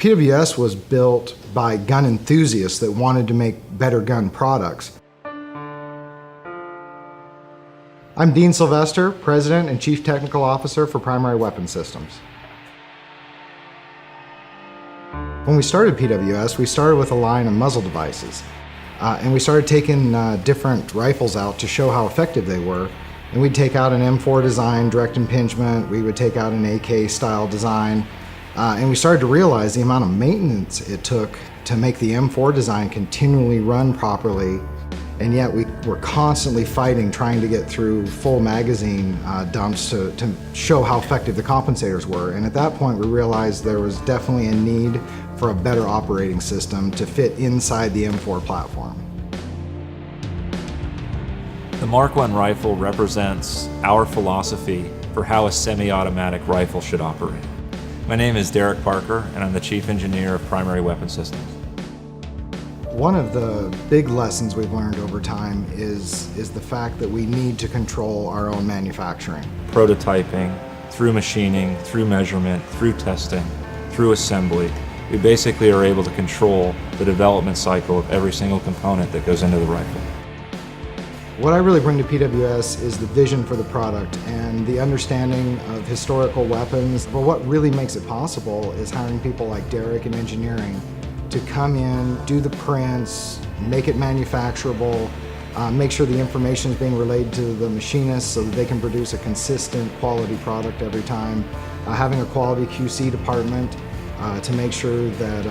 PWS was built by gun enthusiasts that wanted to make better gun products. I'm Dean Sylvester, President and Chief Technical Officer for Primary Weapon Systems. When we started PWS, we started with a line of muzzle devices. And we started taking different rifles out to show how effective they were. And we'd take out an M4 design, direct impingement, we would take out an AK style design. And we started to realize the amount of maintenance it took to make the M4 design continually run properly. And yet we were constantly fighting, trying to get through full magazine dumps to show how effective the compensators were. And at that point we realized there was definitely a need for a better operating system to fit inside the M4 platform. The Mark I rifle represents our philosophy for how a semi-automatic rifle should operate. My name is Derek Parker, and I'm the Chief Engineer of Primary Weapon Systems. One of the big lessons we've learned over time is the fact that we need to control our own manufacturing. Prototyping, through machining, through measurement, through testing, through assembly, we basically are able to control the development cycle of every single component that goes into the rifle. What I really bring to PWS is the vision for the product and the understanding of historical weapons. But what really makes it possible is hiring people like Derek in engineering to come in, do the prints, make it manufacturable, make sure the information is being relayed to the machinists so that they can produce a consistent quality product every time. Having a quality QC department to make sure that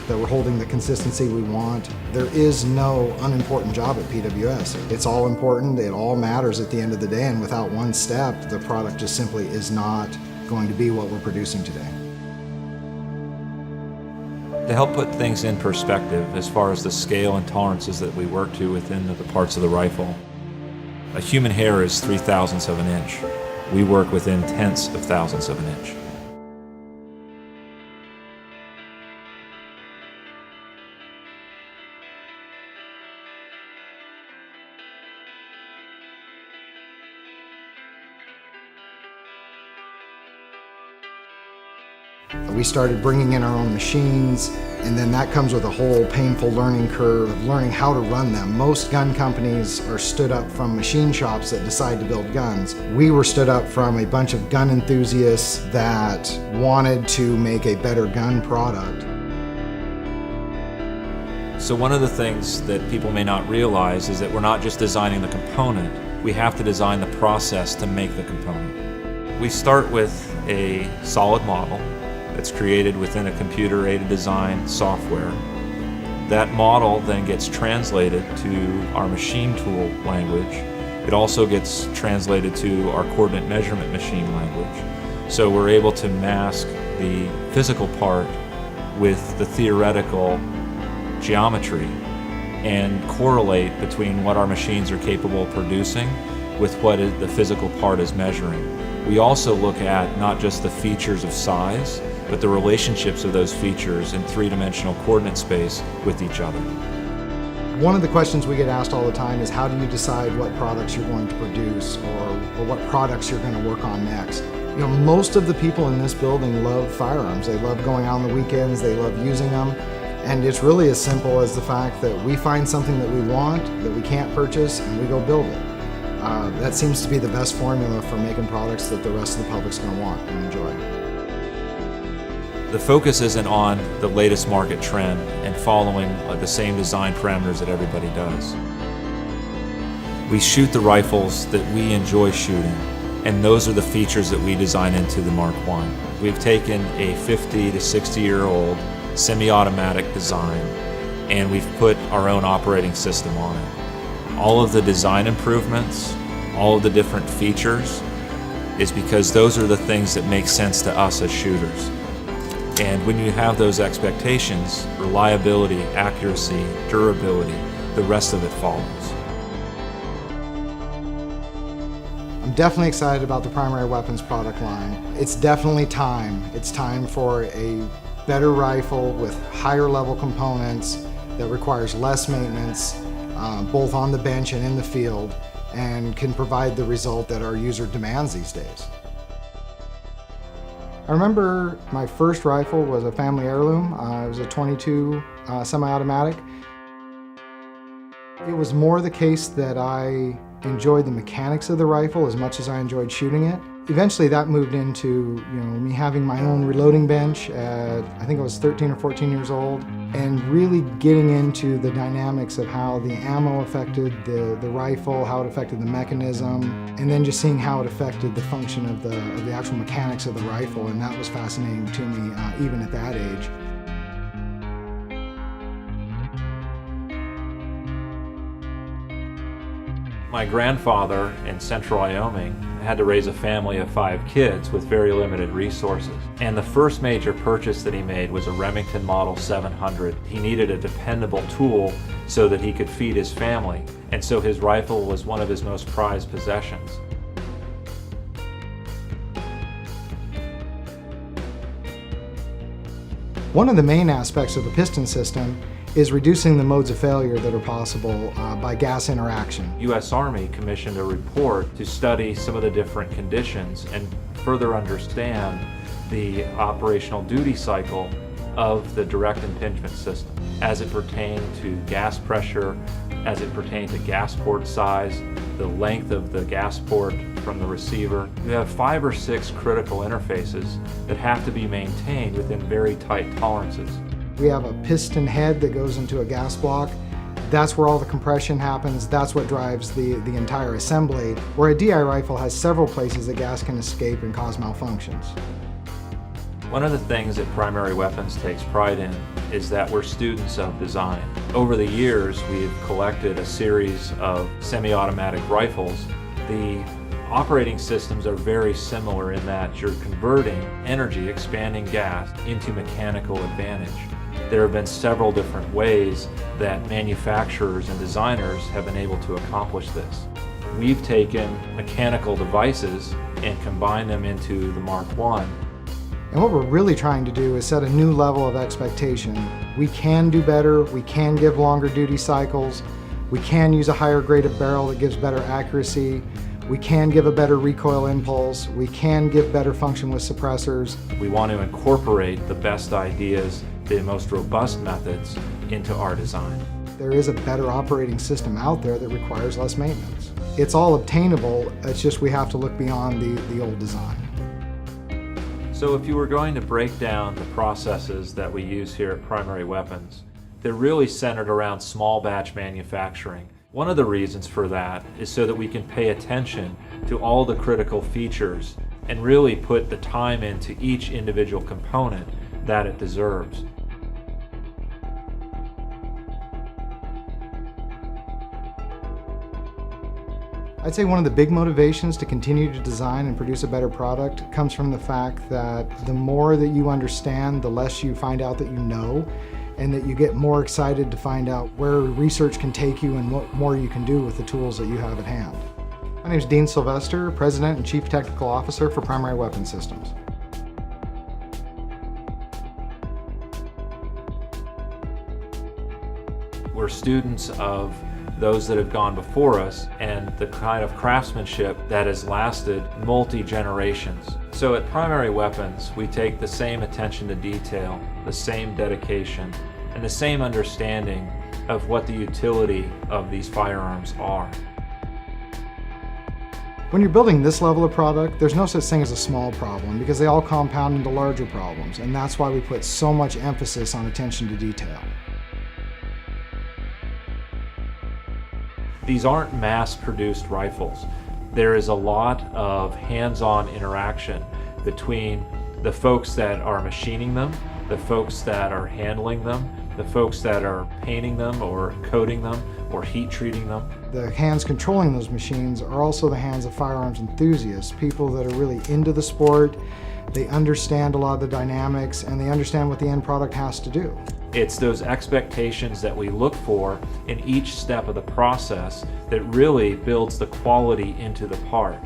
we're holding the consistency we want. There is no unimportant job at PWS. It's all important, it all matters at the end of the day, and without one step, the product just simply is not going to be what we're producing today. To help put things in perspective as far as the scale and tolerances that we work to within the parts of the rifle, a human hair is 3/1000ths of an inch. We work within tenths of thousandths of an inch. We started bringing in our own machines, and then that comes with a whole painful learning curve of learning how to run them. Most gun companies are stood up from machine shops that decide to build guns. We were stood up from a bunch of gun enthusiasts that wanted to make a better gun product. So one of the things that people may not realize is that we're not just designing the component, we have to design the process to make the component. We start with a solid model that's created within a computer-aided design software. That model then gets translated to our machine tool language. It also gets translated to our coordinate measurement machine language. So we're able to mask the physical part with the theoretical geometry and correlate between what our machines are capable of producing with what the physical part is measuring. We also look at not just the features of size, but the relationships of those features in three-dimensional coordinate space with each other. One of the questions we get asked all the time is how do you decide what products you're going to produce or what products you're going to work on next? You know, most of the people in this building love firearms. They love going out on the weekends, they love using them, and it's really as simple as the fact that we find something that we want, that we can't purchase, and we go build it. That seems to be the best formula for making products that the rest of the public's going to want and enjoy. The focus isn't on the latest market trend and following the same design parameters that everybody does. We shoot the rifles that we enjoy shooting, and those are the features that we design into the Mark I. We've taken a 50 to 60-year-old semi-automatic design and we've put our own operating system on it. All of the design improvements, all of the different features, is because those are the things that make sense to us as shooters. And when you have those expectations, reliability, accuracy, durability, the rest of it follows. I'm definitely excited about the primary weapons product line. It's definitely time. It's time for a better rifle with higher level components that requires less maintenance, both on the bench and in the field, and can provide the result that our user demands these days. I remember my first rifle was a family heirloom. It was a 22 semi-automatic. It was more the case that I enjoyed the mechanics of the rifle as much as I enjoyed shooting it. Eventually that moved into me having my own reloading bench at, I think I was 13 or 14 years old, and really getting into the dynamics of how the ammo affected the rifle, how it affected the mechanism, and then just seeing how it affected the function of the actual mechanics of the rifle, and that was fascinating to me even at that age. My grandfather in central Wyoming had to raise a family of 5 kids with very limited resources. And the first major purchase that he made was a Remington Model 700. He needed a dependable tool so that he could feed his family. And so his rifle was one of his most prized possessions. One of the main aspects of the piston system is reducing the modes of failure that are possible by gas interaction. U.S. Army commissioned a report to study some of the different conditions and further understand the operational duty cycle of the direct impingement system as it pertained to gas pressure, as it pertained to gas port size, the length of the gas port from the receiver. You have 5 or 6 critical interfaces that have to be maintained within very tight tolerances. We have a piston head that goes into a gas block. That's where all the compression happens. That's what drives the entire assembly. Where a DI rifle has several places that gas can escape and cause malfunctions. One of the things that Primary Weapons takes pride in is that we're students of design. Over the years, we've collected a series of semi-automatic rifles. The operating systems are very similar in that you're converting energy, expanding gas, into mechanical advantage. There have been several different ways that manufacturers and designers have been able to accomplish this. We've taken mechanical devices and combined them into the Mark I. And what we're really trying to do is set a new level of expectation. We can do better, we can give longer duty cycles, we can use a higher grade of barrel that gives better accuracy, we can give a better recoil impulse, we can give better function with suppressors. We want to incorporate the best ideas, the most robust methods into our design. There is a better operating system out there that requires less maintenance. It's all obtainable, it's just we have to look beyond the old design. So if you were going to break down the processes that we use here at Primary Weapons, they're really centered around small batch manufacturing. One of the reasons for that is so that we can pay attention to all the critical features and really put the time into each individual component that it deserves. I'd say one of the big motivations to continue to design and produce a better product comes from the fact that the more that you understand, the less you find out that you know, and that you get more excited to find out where research can take you and what more you can do with the tools that you have at hand. My name is Dean Sylvester, President and Chief Technical Officer for Primary Weapon Systems. We're students of those that have gone before us and the kind of craftsmanship that has lasted multi-generations. So at Primary Weapons, we take the same attention to detail, the same dedication, and the same understanding of what the utility of these firearms are. When you're building this level of product, there's no such thing as a small problem because they all compound into larger problems, and that's why we put so much emphasis on attention to detail. These aren't mass-produced rifles. There is a lot of hands-on interaction between the folks that are machining them, the folks that are handling them, the folks that are painting them or coating them or heat treating them. The hands controlling those machines are also the hands of firearms enthusiasts, people that are really into the sport. They understand a lot of the dynamics and they understand what the end product has to do. It's those expectations that we look for in each step of the process that really builds the quality into the part.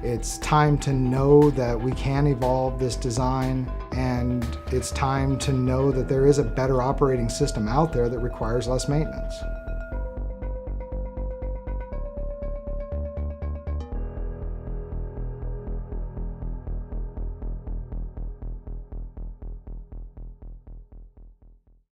It's time to know that we can evolve this design, and it's time to know that there is a better operating system out there that requires less maintenance.